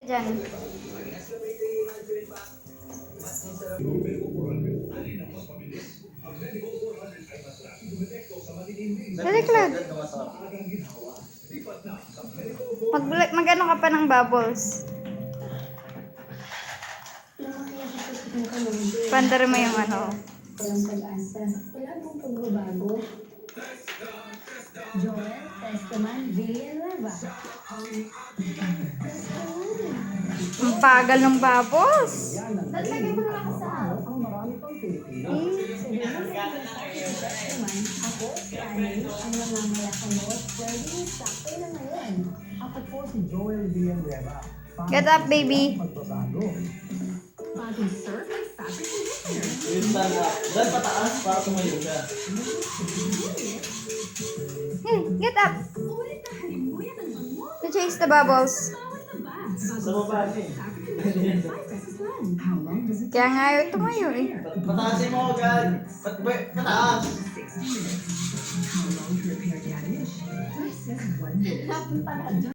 Diyan. Dali, Claude. Mag-ano ka pa ng bubbles. Pandar mo yung ano. Walang pag-asa. Wala pong pagbabago. Joel Testeman Villanueva. Ang pagal ng bubbles. Nalagay mo na sa harap ang marami pang Pilipino. Testeman, ako, si Annie, ang nangangalakot. Pwede sakto na ngayon. Ako po si Joel Villanueva. Get up, baby. Magbabago. Bagong survey fabric conditioner. Yung sana, dahil pataas para tumayo siya. Get up. Ulit na halimuyan ng bango. To-chase the bubbles. Bawat na ba? Sa baba niya eh. Fabric conditioner, 5 pesos lang. How long does it Kaya nga ayaw tumayo eh. Pataasin mo agad. Pataas. 60 minutes. How long to repair damage? It says 1 minute.